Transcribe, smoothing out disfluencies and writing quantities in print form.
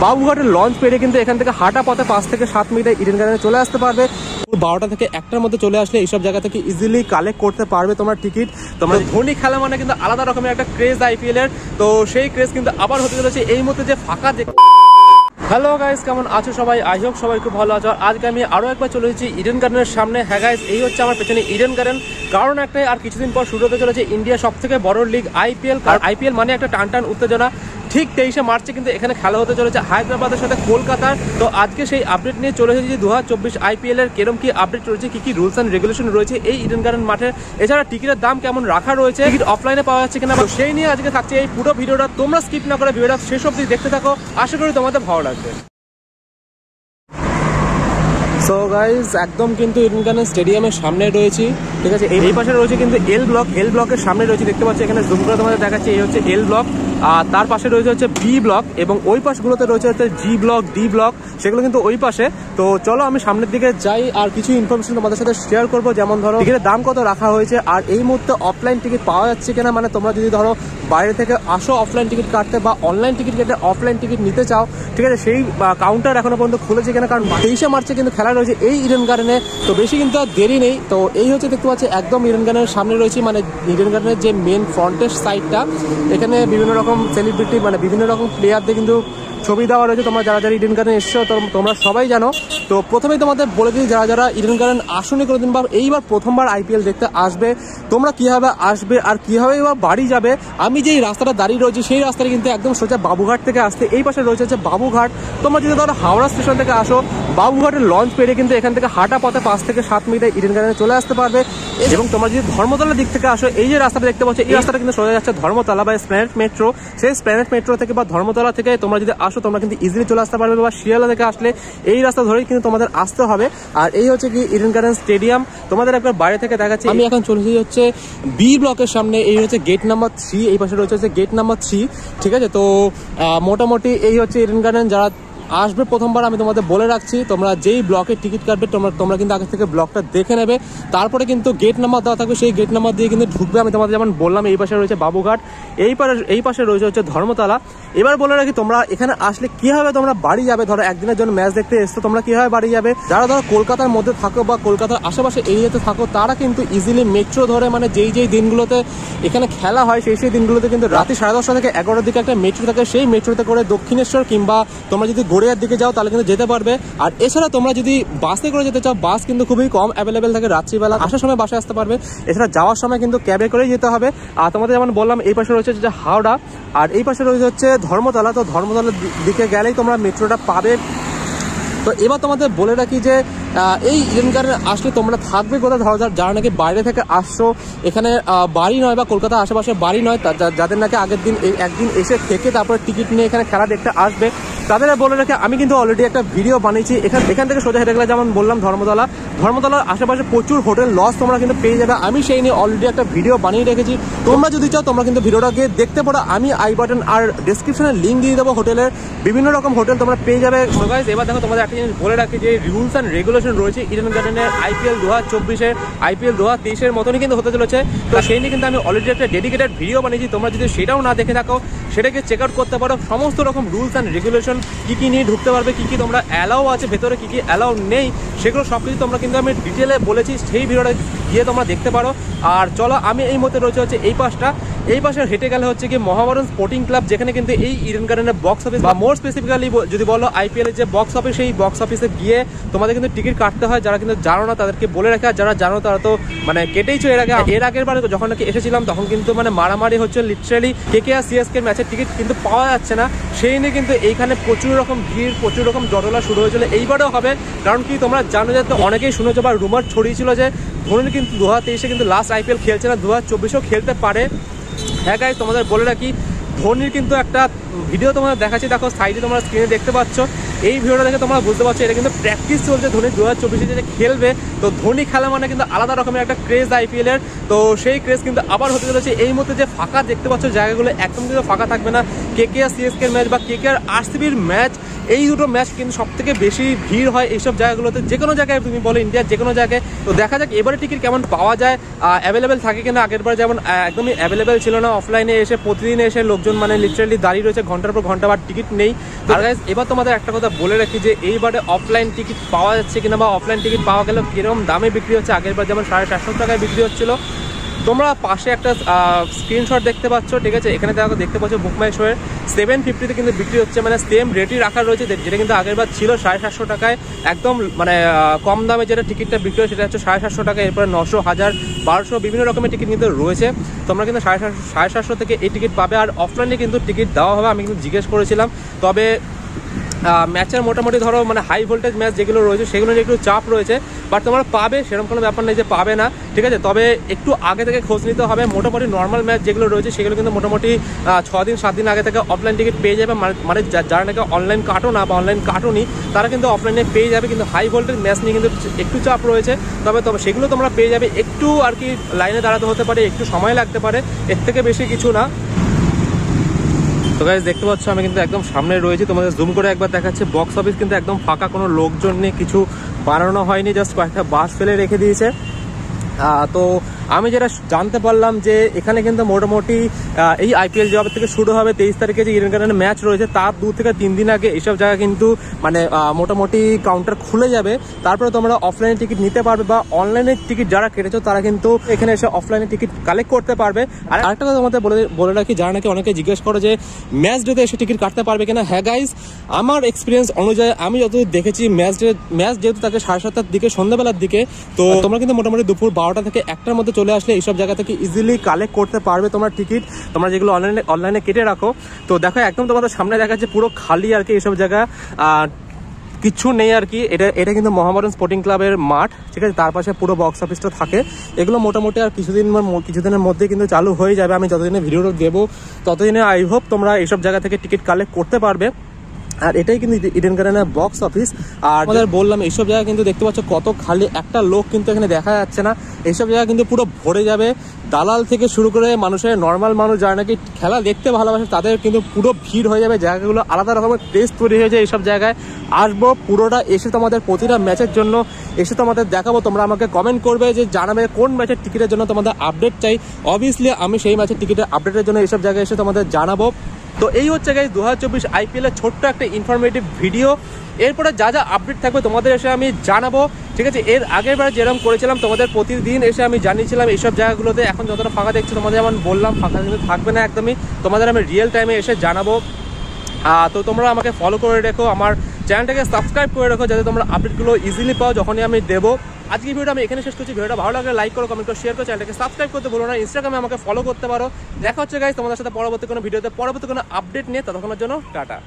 বাবুঘাটের launch পেরিয়ে কিন্তু এখান থেকে হাঁটা পথে 5 থেকে 7 মিনিটে ইডেন গার্ডেনে চলে আসতে পারবে। 12টা থেকে 1টার মধ্যে চলে আসলে এইসব জায়গা থেকে ইজিলি কালেক্ট করতে পারবে তোমরা টিকিট। তোমরা ধোনি খেলা মানে কিন্তু আলাদা রকমের একটা ক্রেজ আইপিএল এর, তো সেই ক্রেজ কিন্তু আবার হতে চলেছে এই মুহূর্তে যে ফাঁকা। হ্যালো গাইস, কেমন আছো সবাই? আই হোপ সবাই খুব ভালো আছো। আজকে আমি আরও একবার চলে এসেছি ইডেন গার্ডেনের সামনে। হ্যাঁ গাইস, এই হচ্ছে আমার পেছনে ইডেন গার্ডেন। কারণ একটাই, আর কিছুদিন পর শুরু হতে চলেছে ইন্ডিয়া সব থেকে বড় লিগ আইপিএল। আর আইপিএল মানে একটা টান উত্তেজনা। ঠিক 23শে মার্চে কিন্তু এখানে খেলা হতে চলেছে হায়দ্রাবাদের সাথে কলকাতার। তো আজকে সেই আপডেট নিয়ে চলে এসেছি 2024 আইপিএল এর কেরম কি আপডেট রয়েছে, কি রুলস অ্যান্ড রেগুলেশন রয়েছে এই ইডেন গার্ডেন মাঠে। এছাড়া টিকিটের দাম কেমন রাখা রয়েছে, টিকিট অফলাইনে পাওয়া যাচ্ছে কিনা, সেই নিয়ে আজকে থাকছে এই পুরো ভিডিওটা। তোমরা স্কিপ না করে ভিডিওটা শেষ অবধি দেখতে থাকো, আশা করি তোমাদের ভালো লাগবে। সো গাইজ, একদম কিন্তু ইডেন গার্ডেন স্টেডিয়ামের সামনে রয়েছি, ঠিক আছে। এই পাশে রয়েছে কিন্তু এল ব্লকের সামনে রয়েছে, দেখতে পাচ্ছি এখানে জুম করে তোমাদের দেখাচ্ছি। এই হচ্ছে এল ব্লক, আর তার পাশে রয়েছে হচ্ছে বি ব্লক, এবং ওই পাশগুলোতে রয়েছে হচ্ছে জি ব্লক, ডি ব্লক, সেগুলো কিন্তু ওই পাশে। তো চলো আমি সামনের দিকে যাই, আর কিছু ইনফরমেশন তোমাদের সাথে শেয়ার করবো। যেমন ধরো টিকিটের দাম কত রাখা হয়েছে, আর এই মুহূর্তে অফলাইন টিকিট পাওয়া যাচ্ছে কিনা। মানে তোমরা যদি ধরো বাইরে থেকে আসো অফলাইন টিকিট কাটতে, বা অনলাইন টিকিট কেটে অফলাইন টিকিট নিতে চাও, ঠিক আছে, সেই কাউন্টার এখনো পর্যন্ত খুলেছে কিনা। কারণ 23শে মার্চে কিন্তু খেলা রয়েছে এই ইডেন গার্ডেনে, তো বেশি কিন্তু আর দেরি নেই। তো এই হচ্ছে দেখতে পাচ্ছি একদম ইডেন গার্ডেনের সামনে রয়েছি, মানে ইডেন গার্ডেনের যে মেন ফ্রন্টের সাইডটা। এখানে বিভিন্ন রকম সেলিব্রিটি, মানে বিভিন্ন রকম প্লেয়ারদের কিন্তু ছবি দেওয়া রয়েছে। তোমরা যারা যারা ইডেন গার্ডেন এসছো তোমরা সবাই জানো। তো প্রথমেই তোমাদের বলে দিই, যারা যারা ইডেন গার্ডেন আসুনি কোনোদিন বা এইবার প্রথমবার আইপিএল দেখতে আসবে, তোমরা কীভাবে আসবে আর কীভাবে এবার বাড়ি যাবে। আমি যেই রাস্তাটা দাঁড়িয়ে রয়েছি সেই রাস্তাটা কিন্তু একদম সোজা বাবুঘাট থেকে আসতে। এই পাশে রয়েছে হচ্ছে বাবুঘাট। তোমরা যদি ধরো হাওড়া স্টেশন থেকে আসো, বাবুঘাটের লঞ্চ পেরিয়ে কিন্তু এখান থেকে হাঁটা পথে 5 থেকে 7 মিনিটে ইডেন গার্ডেনে চলে আসতে পারবে। এবং তোমরা যদি ধর্মতলার দিক থেকে আসো, এই যে রাস্তাটা দেখতে পাচ্ছ, এই রাস্তাটা কিন্তু সোজা যাচ্ছে ধর্মতলা বা স্প্ল্যানেড মেট্রো। সেই স্প্ল্যানেড মেট্রো থেকে বা ধর্মতলা থেকে তোমরা যদি আসো, তোমরা কিন্তু ইজিলি চলে আসতে পারবে। বা শিয়ালদা থেকে আসলে এই রাস্তা ধরেই কিন্তু তোমাদের আসতে হবে। আর এই হচ্ছে কি ইডেন গার্ডেন স্টেডিয়াম, তোমাদের একবার বাইরে থেকে দেখাচ্ছি। আমি এখন চলেছি হচ্ছে বি ব্লকের সামনে। এই হচ্ছে গেট নাম্বার 3, এই পাশে রয়েছে হচ্ছে গেট নাম্বার 3, ঠিক আছে। তো মোটামুটি এই হচ্ছে ইডেন গার্ডেন। যারা আসবে প্রথমবার, আমি তোমাদের বলে রাখছি, তোমরা যেই ব্লকের টিকিট কাটবে তোমরা কিন্তু আগে থেকে ব্লকটা দেখে নেবে। তারপরে কিন্তু গেট নাম্বার দেওয়া থাকবে, সেই গেট নাম্বার দিয়ে কিন্তু ঢুকবে। আমি তোমাদের যেমন বললাম, এই পাশে রয়েছে বাবুঘাট, এই পাশে রয়েছে হচ্ছে ধর্মতলা। এবার বলে রাখি, তোমরা এখানে আসলে কীভাবে তোমরা বাড়ি যাবে। ধরো একদিনের জন্য ম্যাচ দেখতে এসছো, তোমরা কীভাবে বাড়ি যাবে। যারা ধরো কলকাতার মধ্যে থাকো বা কলকাতার আশেপাশে এরিয়াতে থাকো, তারা কিন্তু ইজিলি মেট্রো ধরে, মানে যেই দিনগুলোতে এখানে খেলা হয় সেই দিনগুলোতে কিন্তু রাতে 10:30 থেকে 11টার দিকে একটা মেট্রো থাকে। সেই মেট্রোতে করে দক্ষিণেশ্বর কিংবা তোমরা যদি গড়িয়ার দিকে যাও তাহলে কিন্তু যেতে পারবে। আর এছাড়া তোমরা যদি বাসে করে যেতে চাও, বাস কিন্তু খুবই কম অ্যাভেলেবেল থাকে রাত্রিবেলা। আসার সময় বাসে আসতে পারবে, এছাড়া যাওয়ার সময় কিন্তু ক্যাবে করেই যেতে হবে। আর তোমাদের যেমন বললাম, এই পাশে রয়েছে যে হাওড়া, আর এই পাশে রয়েছে হচ্ছে ধর্মতলা। তো ধর্মতলার দিকে গেলেই তোমরা মেট্রোটা পাবে। তো এবার তোমাদের বলে রাখি যে এই ইডেন গার্ডেনে আসলে তোমরা থাকবে কোথায়। ধরো যারা নাকি বাইরে থেকে আসছো, এখানে বাড়ি নয় বা কলকাতার আশেপাশে বাড়ি নয়, যাদের নাকি আগের দিন একদিন এসে থেকে তারপরে টিকিট নিয়ে এখানে খেলা দেখতে আসবে, তাদের বলে রাখি আমি কিন্তু অলরেডি একটা ভিডিও বানিয়েছি। এখান থেকে সোজা হেঁটে গেলে, যেমন বললাম, ধর্মতলার আশেপাশে প্রচুর হোটেল লজ তোমরা কিন্তু পেয়ে যাবে। আমি সেই নিয়ে অলরেডি একটা ভিডিও বানিয়ে রেখেছি। তোমরা যদি চাও তোমরা কিন্তু ভিডিওটা গিয়ে দেখতে পারো। আমি আই বাটন আর ডেসক্রিপশনে লিঙ্ক দিয়ে দেবো হোটেলের, বিভিন্ন রকম হোটেল তোমরা পেয়ে যাবে। সো গাইস, এবার দেখো তোমাদের একটা জিনিস বলে রাখি, যে রুলস অ্যান্ড রেগুলেশন রয়েছে ইডেন গার্ডেনের আইপিএল 2024-এর আইপিএল 2023-এর মতনই কিন্তু হতে চলেছে। তো সেই নিয়ে কিন্তু আমি অলরেডি একটা ডেডিকেটেড ভিডিও বানিয়েছি। তোমরা যদি সেটাও না দেখে থাকো, সেটাকে চেক আউট করতে পারো। সমস্ত রকম রুলস অ্যান্ড রেগুলেশন, কী নিয়ে ঢুকতে পারবে, কী তোমরা অ্যালাউ আছে ভেতরে, কী অ্যালাউ নেই, সেগুলো সব কিছু তোমরা কিন্তু আমি ডিটেলে বলেছি। সেই ভিডিওটা গিয়ে তোমরা দেখতে পারো। আর চলো, আমি এই মধ্যে রয়েছে হচ্ছে এই পাশে হেঁটে গেলে হচ্ছে কি মহাবরণ স্পোর্টিং ক্লাব, যেখানে কিন্তু এই ইডেন গার্ডেনের বক্স অফিস, বা মোর স্পেসিফিক্যালি যদি বলো আইপিএল এর যে বক্স অফিস, সেই বক্স অফিসে গিয়ে তোমাদের কিন্তু টিকিট কাটতে হয়। যারা কিন্তু জানো না তাদেরকে বলে রাখা, যারা জানো তারা তো মানে কেটেইছো। এর আগের বারে যখন নাকি এসেছিলাম তখন কিন্তু মানে মারামারি হচ্ছে, লিটারালি KKR CSK ম্যাচের টিকিট কিন্তু পাওয়া যাচ্ছে না। সেই নিয়ে কিন্তু এইখানে প্রচুর রকম ভিড়, প্রচুর রকম জটলা শুরু হয়েছিল। এইবারেও হবে, কারণ কি তোমরা জানো যে অনেকেই শুনেছো বা রুমার ছড়িয়েছিল যে ধোনি কিন্তু 2023-এ কিন্তু লাস্ট আইপিএল খেলছে না, 2024-এও খেলতে পারে। হ্যাঁ গাইস, তোমাদের বলে রাখি, ধোনির কিন্তু একটা ভিডিও তোমাদের দেখাচ্ছি, দেখো সাইডে তোমরা স্ক্রিনে দেখতে পাচ্ছ। এই ভিডিওটা দেখে তোমরা বুঝতে পারছো এটা কিন্তু প্র্যাকটিস চলছে ধোনি 2024-এ যে খেলবে। তো ধোনি খেলা মানে কিন্তু আলাদা রকমের একটা ক্রেজ IPL এর। তো সেই ক্রেজ কিন্তু আবার হতে চলেছে। এই মুহূর্তে যে ফাঁকা দেখতে পাচ্ছ জায়গাগুলো একদম কিন্তু ফাঁকা থাকবে না। KKR CSK এর ম্যাচ বা KKR RCBর ম্যাচ, এই দুটো ম্যাচ কিন্তু সব থেকে বেশি ভিড় হয় এইসব জায়গাগুলোতে, যে কোনো জায়গায় তুমি বলো ইন্ডিয়ার যে কোনো জায়গায়। তো দেখা যাক এবারে টিকিট কেমন পাওয়া যায়, অ্যাভেলেবেল থাকে কিনা। আগের বার যেমন একদমই অ্যাভেলেবেল ছিল না, অফলাইনে এসে প্রতিদিন এসে লোকজন মানে লিটারালি দাঁড়িয়ে রয়েছে ঘন্টার পর ঘন্টা, বা টিকিট নেই। আর গাইস এবার তোমাদের একটা কথা বলে রাখি যে এইবারে অফলাইন টিকিট পাওয়া যাচ্ছে কিনা, বা অফলাইন টিকিট পাওয়া গেলেও কিরকম দামে বিক্রি হচ্ছে। আগের বার যেমন 750 টাকায় বিক্রি হচ্ছিল। তোমরা পাশে একটা স্ক্রিনশট দেখতে পাচ্ছ, ঠিক আছে, এখানে দেখতে পাচ্ছ বুক মাই শোয়ের 750-তে কিন্তু বিক্রি হচ্ছে, মানে সেম রেটই রাখা রয়েছে, যেটা কিন্তু আগের বার ছিল 750 টাকায়। একদম মানে কম দামে যেটা টিকিটটা বিক্রি হয় সেটা হচ্ছে 750 টাকা। এরপরে 900, 1000, 1200 বিভিন্ন রকমের টিকিট কিন্তু রয়েছে। তোমরা কিন্তু 750 থেকে এই টিকিট পাবে। আর অফলাইনে কিন্তু টিকিট দেওয়া হবে, আমি কিন্তু জিজ্ঞেস করেছিলাম। তবে ম্যাচের মোটামুটি ধরো মানে হাই ভোল্টেজ ম্যাচ যেগুলো রয়েছে সেগুলো নিয়ে একটু চাপ রয়েছে, বাট তোমরা পাবে, সেরকম কোনো ব্যাপার নেই যে পাবে না, ঠিক আছে। তবে একটু আগে থেকে খোঁজ নিতে হবে। মোটামুটি নর্মাল ম্যাচ যেগুলো রয়েছে সেগুলো কিন্তু মোটামুটি 6 দিন 7 দিন আগে থেকে অফলাইন টিকিট পেয়ে যাবে। মানে যারা নাকি অনলাইন কাটো না বা অনলাইন কাটোনি তারা কিন্তু অফলাইনে পেয়ে যাবে। কিন্তু হাই ভোল্টেজ ম্যাচ নিয়ে কিন্তু একটু চাপ রয়েছে, তবে সেগুলো তোমরা পেয়ে যাবে। একটু আর কি লাইনে দাঁড়াতে হতে পারে, একটু সময় লাগতে পারে, এর থেকে বেশি কিছু না। তো গাইস দেখতে পাচ্ছ আমি কিন্তু একদম সামনে রয়েছি, তোমাদের জুম করে একবার দেখাচ্ছে। বক্স অফিস কিন্তু একদম ফাঁকা, কোনো লোকজন নেই, কিছু বানানো হয়নি, জাস্ট কয়েকটা বাস ফেলে রেখে দিয়েছে। তো আমি যেটা জানতে পারলাম যে এখানে কিন্তু মোটামুটি এই IPL জব থেকে শুরু হবে 23 তারিখে যে ইডেন গার্ডেনের ম্যাচ রয়েছে তার 2 থেকে 3 দিন আগে এইসব জায়গা কিন্তু মানে মোটামুটি কাউন্টার খুলে যাবে। তারপরে তোমরা অফলাইনে টিকিট নিতে পারবে, বা অনলাইনে টিকিট যারা কেটেছো তারা কিন্তু এখানে এসে অফলাইনে টিকিট কালেক্ট করতে পারবে। আর আরেকটা কথা তোমাদের বলে রাখি, যারা নাকি অনেকে জিজ্ঞেস করো যে ম্যাচ ডেতে এসে টিকিট কাটতে পারবে কিনা। হ্যাঁ গাইজ, আমার এক্সপিরিয়েন্স অনুযায়ী আমি যতদূর দেখেছি ম্যাচ যেহেতু থাকে 7:30টার দিকে, সন্ধ্যাবেলার দিকে, তো তোমরা কিন্তু মোটামুটি দুপুর 12টা থেকে 1টার মধ্যে চলে আসলে এইসব জায়গা থেকে ইজিলি কালেক্ট করতে পারবে তোমার টিকিট, তোমরা যেগুলো অনলাইনে কেটে রাখো। তো দেখো একদম তোমাদের সামনে দেখাচ্ছে পুরো খালি আর কি, এইসব জায়গা কিচ্ছু নেই আর কি। এটা কিন্তু মোহামেডান স্পোর্টিং ক্লাবের মাঠ, ঠিক আছে। তার পাশে পুরো বক্স অফিসটা থাকে। এগুলো মোটামুটি আর কিছুদিনের মধ্যে কিন্তু চালু হয়ে যাবে। আমি যতদিনে ভিডিওটা দেবো ততদিনে আই হোপ তোমরা এইসব জায়গা থেকে টিকিট কালেক্ট করতে পারবে। আর এটাই কিন্তু ইডেন গার্ডেনের বক্স অফিস। আর আমাদের বললাম এইসব জায়গা কিন্তু দেখতে পাচ্ছ কত খালি, একটা লোক কিন্তু এখানে দেখা যাচ্ছে না। এইসব জায়গা কিন্তু পুরো ভরে যাবে, দালাল থেকে শুরু করে মানুষের, নর্মাল মানুষ যারা নাকি খেলা দেখতে ভালোবাসে তাদের কিন্তু পুরো ভিড় হয়ে যাবে। জায়গাগুলো আলাদা রকমের টেস্ট তৈরি হয়েছে। এইসব জায়গায় আসবো, পুরোটা এসে তোমাদের প্রতিটা ম্যাচের জন্য এসে তোমাদের দেখাবো। তোমরা আমাকে কমেন্ট করবে যে জানাবে কোন ম্যাচের টিকিটের জন্য তোমাদের আপডেট চাই। অবভিয়াসলি আমি সেই ম্যাচের টিকিটের আপডেটের জন্য এইসব জায়গায় এসে তোমাদের জানাবো। তো এই হচ্ছে গাইস 2024 IPL এর ছোট্ট একটা ইনফরমেটিভ ভিডিও। এরপরে যা যা আপডেট থাকবে তোমাদের এসে আমি জানাবো, ঠিক আছে। এর আগের বার যেরকম করেছিলাম তোমাদের প্রতিদিন এসে আমি জানিয়েছিলাম এইসব জায়গাগুলোতে। এখন যতটা ফাঁকা দেখছো তোমাদের যেমন বললাম ফাঁকা কিন্তু থাকবে না একদমই, তোমাদের আমি রিয়েল টাইমে এসে জানাবো। তো তোমরা আমাকে ফলো করে রেখো, আমার চ্যানেলটাকে সাবস্ক্রাইব করে রাখো, যাতে তোমরা আপডেটগুলো ইজিলি পাও যখনই আমি দেবো। আজকে ভিডিওটা আমি এখানে শেষ করছি। ভিডিওটা ভালো লাগলে লাইক করো, কমেন্ট করো, শেয়ার করো, চ্যানেলটাকে সাবস্ক্রাইব করতে ভুলো না। ইনস্টাগ্রামে আমাকে ফলো করতে পারো। দেখা হচ্ছে গাইস তোমাদের সাথে পরবর্তী কোনো ভিডিওতে, পরবর্তী কোনো আপডেট নিয়ে। ততক্ষণের জন্য টাটা।